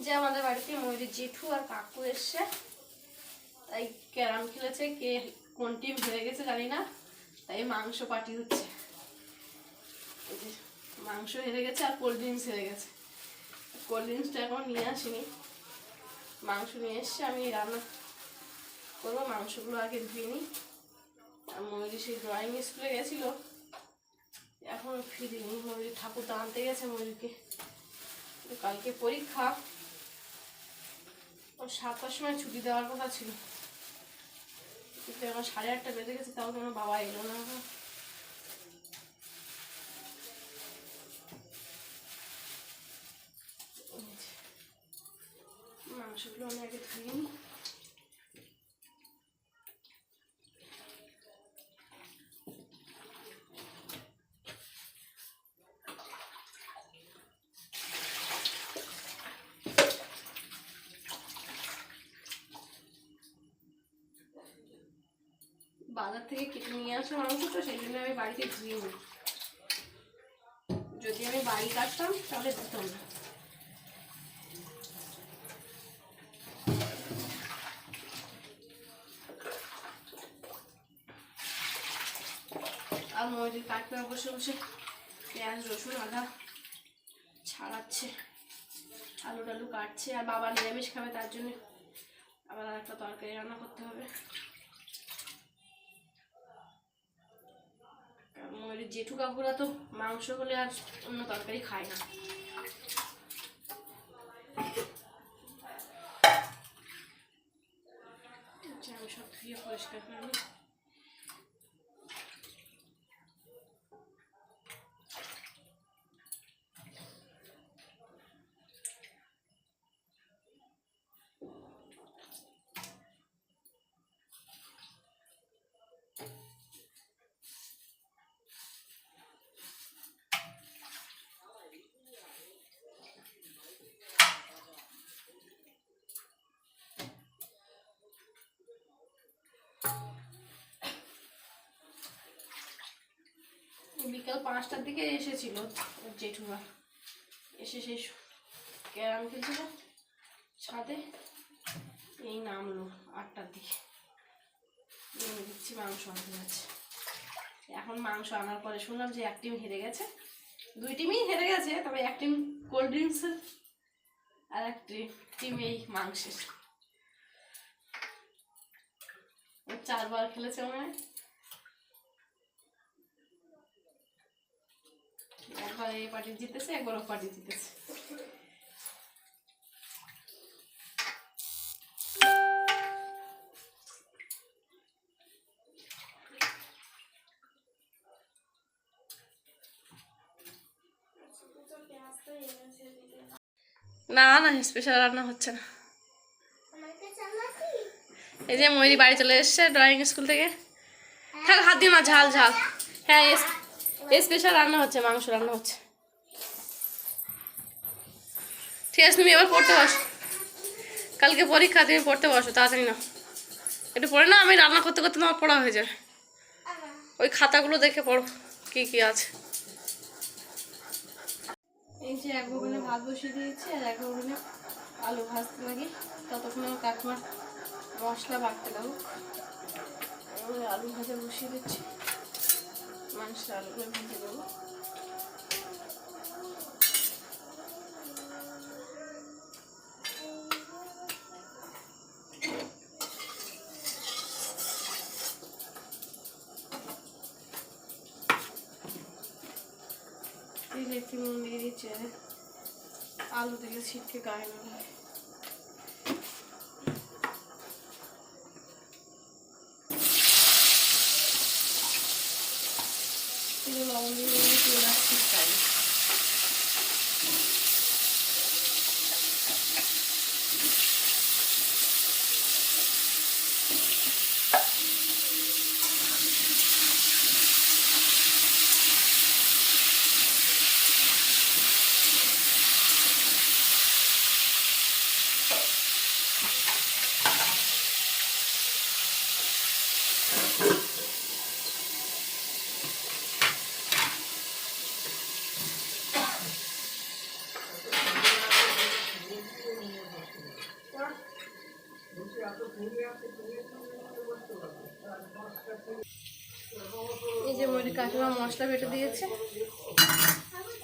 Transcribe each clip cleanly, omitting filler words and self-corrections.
যে আমাদের বাড়িতে ময়ূরীর জেঠু আর কাকু এসছে, তাই ক্যারাম খেলেছে, কে কোন টিম হেরে গেছে জানি না, তাই মাংস পার্টি হচ্ছে। মাংস হেরে গেছে আর কোল্ড ড্রিঙ্কস হেরে গেছে। কোল্ড ড্রিঙ্কসটা এখন নিয়ে আসিনি, মাংস নিয়ে এসছে, আমি রান্না করবো। মাংসগুলো আগে ধুয়ে নিই। আর ময়ূরী সেই ড্রয়িং স্কুলে গেছিল, এখন ফিরিনি। ময়ূরী ঠাকুরটা আনতে গেছে ময়ূরীকে, কালকে পরীক্ষা, ওর 7টার সময় ছুটি দেওয়ার কথা ছিল, কিন্তু এখন 8:30 বেজে গেছে, তাও কোনো বাবা এলো না। মাংসগুলো আমি আগে ধুয়ে নিই। বাজার থেকে কেটে নিয়ে আসা মাংস তো, সেই জন্য আমি বাড়িতে ধুয়ে নিই। যদি আমি বাড়ি কাটতাম তাহলে দিতাম না। আর ময়ূরী কাটবে বসে বসে পেঁয়াজ রসুন আদা ছাড়াচ্ছে, আলু টালু কাটছে। আর বাবা নিরামিষ খাবে, তার জন্য আবার একটা তরকারি রান্না করতে হবে। ময়ূরীর জেঠু কাকুরা তো মাংস হলে আর অন্য তরকারি খায় না। আমি সব ধুয়ে পরিষ্কার করে নিই। বিকাল 5টার দিকে এসেছিল জেঠুরা, এসে সেই ক্যারাম খেলছিল ছাদে, এই নামলো 8টার দিকে। দিচ্ছি মাংস আনতে যাচ্ছে। এখন মাংস আনার পরে শুনলাম যে এক টিম হেরে গেছে, 2 টিমই হেরে গেছে, তবে এক টিম কোল্ড ড্রিঙ্কসের আর এক টিম এই মাংসের। 4 বার খেলেছে মনে হয়, একবার এই পার্টি জিতেছে, একবার ও পার্টি জিতেছে। না না, স্পেশাল রান্না হচ্ছে না। এই যে ময়ূরী বাড়ি চলে এসছে ড্রয়িং স্কুল থেকে। থাক, হাত দিও না, ঝাল ঝাল। হ্যাঁ, স্পেশাল রান্না হচ্ছে, মাংস রান্না হচ্ছে। ঠিক আছে, তুমি এবার পড়তে বসো, কালকে পরীক্ষা, তুমি পড়তে বসো তাড়াতাড়ি না, একটু পড়ে না, আমি রান্না করতে করতে তোমার পড়া হয়ে যাবে। ওই খাতাগুলো দেখে পড়ো কি কি আছে। এই যে এক ওভেনে ভাত বসিয়ে দিয়েছি, আর এক ওভেনে আলু ভাজতে লাগে, ততক্ষণে কাকিমা মশলা বাটতে দেবো। আলু ভাজা বসিয়ে দিচ্ছি, মাংসের আলুগুলো ভেজে দেবো। একটু নুন দিয়ে দিচ্ছি, আলু দিলে ছিটকে গায়ে না লাগে। লবণ দিয়ে পেঁয়াজ ছিটকাই। এই যে মরি কাকিমা মশলা বেটে দিয়েছে,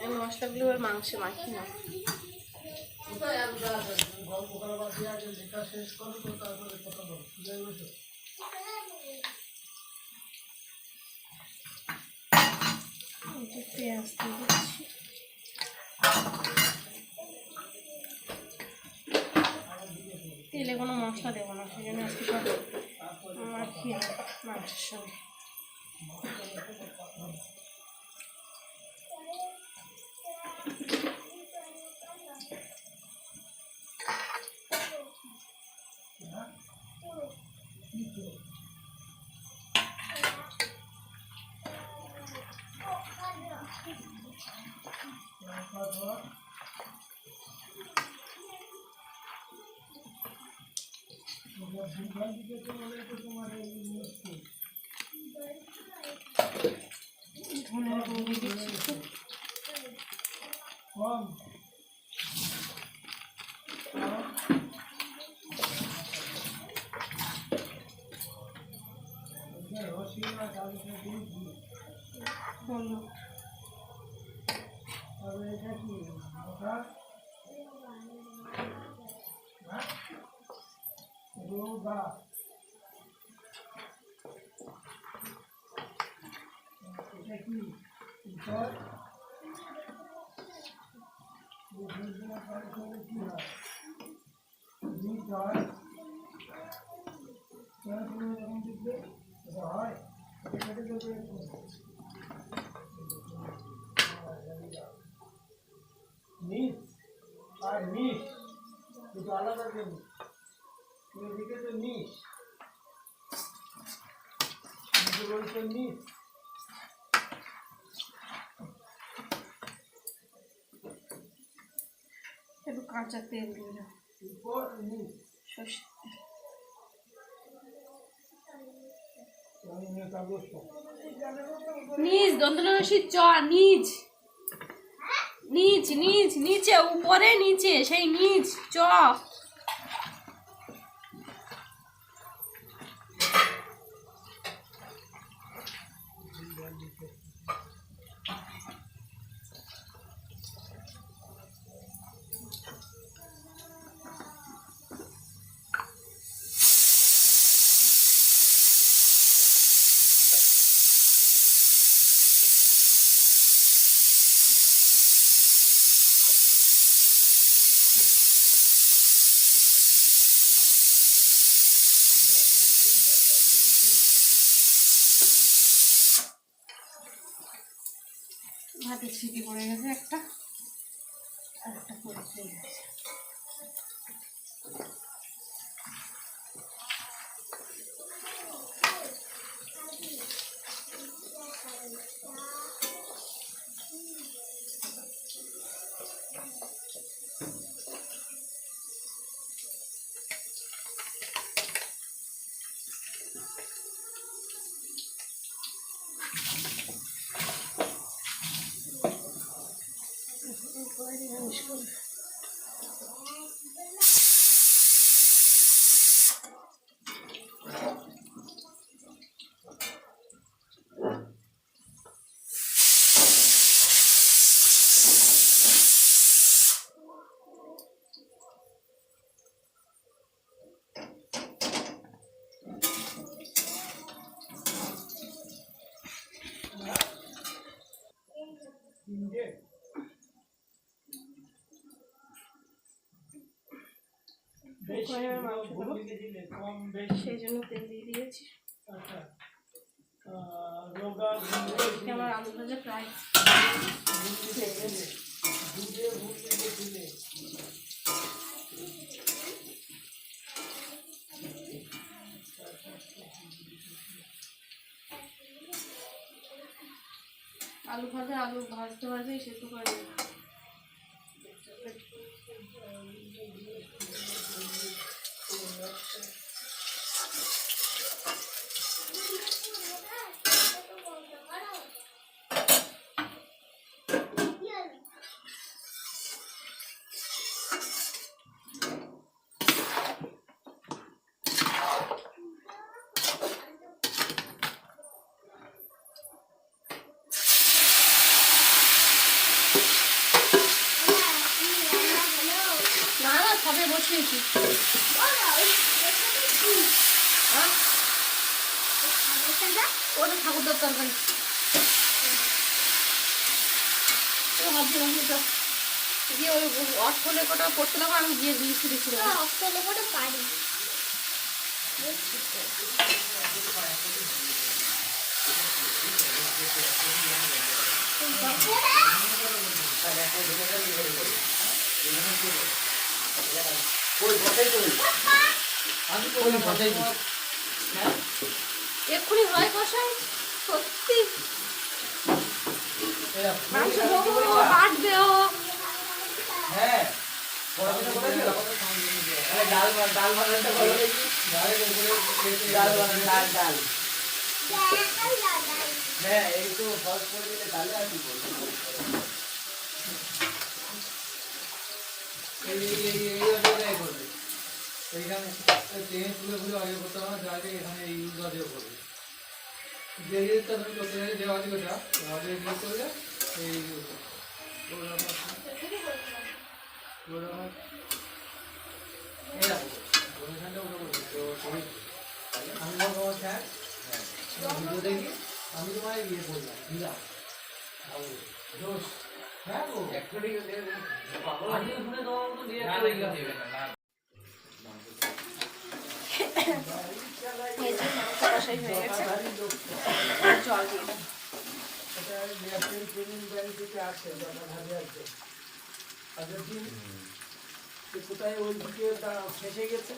আমি মশলাগুলো এবার মাংসে মাখি না। পেঁয়াজ দিয়ে দিচ্ছি, তেলে কোনো মশলা দেবো না, সেই জন্য আজকে মাখিয়ে মাংসের সঙ্গে। ধনের গুঁড়ো দিচ্ছি হলুদ, আলাদা জিনিস, এদিকে তো নিস, নিস একটু কাঁচা তেল দিয়ে দাও, সর্ষের তেল। নিচ দন্তনসী চ, নিচ নিচ নিচ, নিচে উপরে নিচে, সেই নিচ চ। হাতে ছিটি পড়ে গেছে একটা, আর একটা পড়ে গেছে। সেই জন্য তেল দিয়ে দিয়েছি। আমার আলু ভাজা প্রায় আলু ভাজা, আলু ভাজতে ভাজতেই সেদ্ধ করে দেবো। ভাতে বসিয়েছি। হ্যাঁ? ওটা ঠাকুরদার তরকারি। ভাবছি তো গিয়ে ওই অর্থ লেখাটা পড়তে লাগো, আমি গিয়ে লিখে দিচ্ছিলাম। এক্ষুনি হয় কষাই, সত্যি মাংস কাটবে ও। হ্যাঁ ডাল বানানোটা ভালো দেখি। ডাল বানানো ডাল হ্যাঁ এই তো ফস করে দিলে ডালে আর কি বলবো। এই করবে এইখানে ট্রেনে তুলে ঘুরে আগে করতে হবে না, ডালে এখানে এই ইউজ আগে করবে। যে ইউজটা তুমি করতে গেলে দেওয়া দিবে ওটা আগে ইউজ করলে এই ইউজ আমি তোমায় ইয়ে করলাম দিলাম দোষ। হ্যাঁ গো শুনে দেওয়ার মতো দিয়ে কষাই হয়ে গেছে, জল দিয়ে দাও। কোথায় ওই দিকে ফেসে গেছে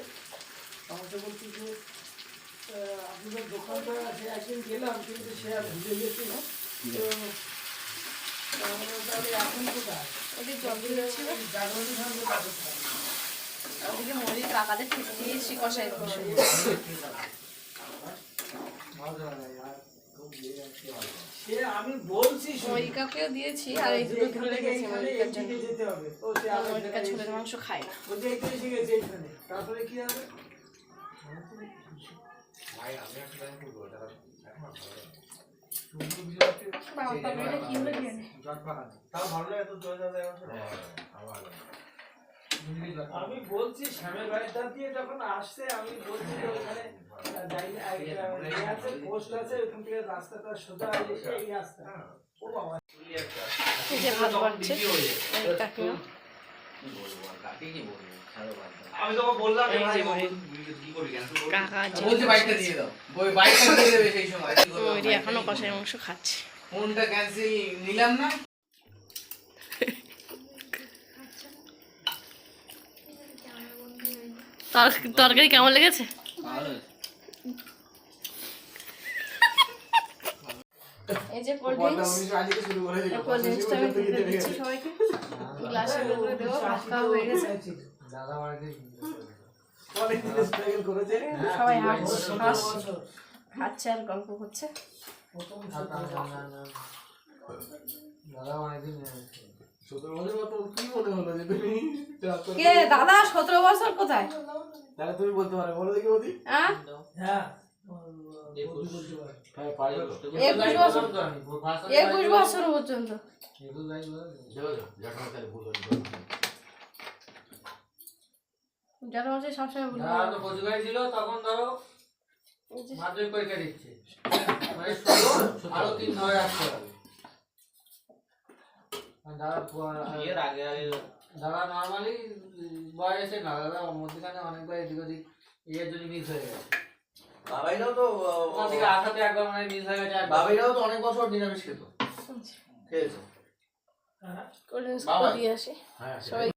আমাকে বলছি যে আপনাদের দোকানটা সে একদিন গেলাম কিন্তু সে আর ভুলে গেছিল। তো তাহলে এখন কোথায় ওদের জল দিয়ে দিচ্ছিল, জাগরণী ধান ওদিকে মুড়ির কাকাদের খেতে দিয়েছি কষাই বসে। সে আমি বলছি মরিকাকেও দিয়েছি, আর এই দুটো ধরে রেখেছি মরিকার জন্য। যেতে হবে ও সে মরিকা ছোলের মাংস খায় না। বলতে একটু এসে গেছে এইখানে তারপরে কি হবে বাবা পাপড়িটা কি হলো জানে। আমি বলছি শ্যামের বাড়ির ধার দিয়ে যখন আসছে আমি বলছি যে ওখানে পোস্ট আছে ওখান থেকে রাস্তাটা সোজা এসে এই রাস্তা। ও বাবা এই যে ভাত বাড়ছে কাকিমা। আমি তোকে বললাম এই যে কাকা বলছি বাইকটা দিয়ে দাও, ওই বাইকটা দিয়ে দেবে সেই সময় কি করব? মরি এখনো কষাই মাংস খাচ্ছে। ফোনটা ক্যান্সেল নিলাম না। তরকারি কেমন লেগেছে? এই যে কোল্ড ড্রিঙ্কস, কোল্ড ড্রিঙ্কসটা আমি তুলে দিচ্ছি সবাইকে, গ্লাসে করে দেবো। ভাত খাওয়া হয়ে গেছে, দাদা বাড়িতে অনেক দিন স্ট্রাগল করেছে সবাই খাচ্ছে আর গল্প করছে। প্রথম দাদা অনেকদিন 17 বছর মতো কি মনে হলো যে তুমি কে দাদা 17 বছর কোথায়? তাহলে তুমি বলতে পারো বলো দেখি বৌদি। হ্যাঁ হ্যাঁ 21 বছর, 21 বছর পর্যন্ত। 11 বছর সবসময় বলি দাদা তো বজগাই ছিল তখন ধরো এই যে মাধ্যমিক পরীক্ষা দিচ্ছে মানে 16 আরো 3 ধরে আসতে হবে। দাদা নর্মালি বয়সে না, দাদা মধ্যখানে অনেকবার এদিক ওদিক ইয়ের জন্য মিস হয়ে গেছে। বাবাইরাও তো ওখান থেকে আসাতে একবার মানে মিস হয়ে গেছে। বাবাইরাও তো অনেক বছর নিরামিষ খেত, খেয়েছে। কোল্ড ড্রিঙ্কস বাবা। দিয়ে আসি হ্যাঁ সবাই।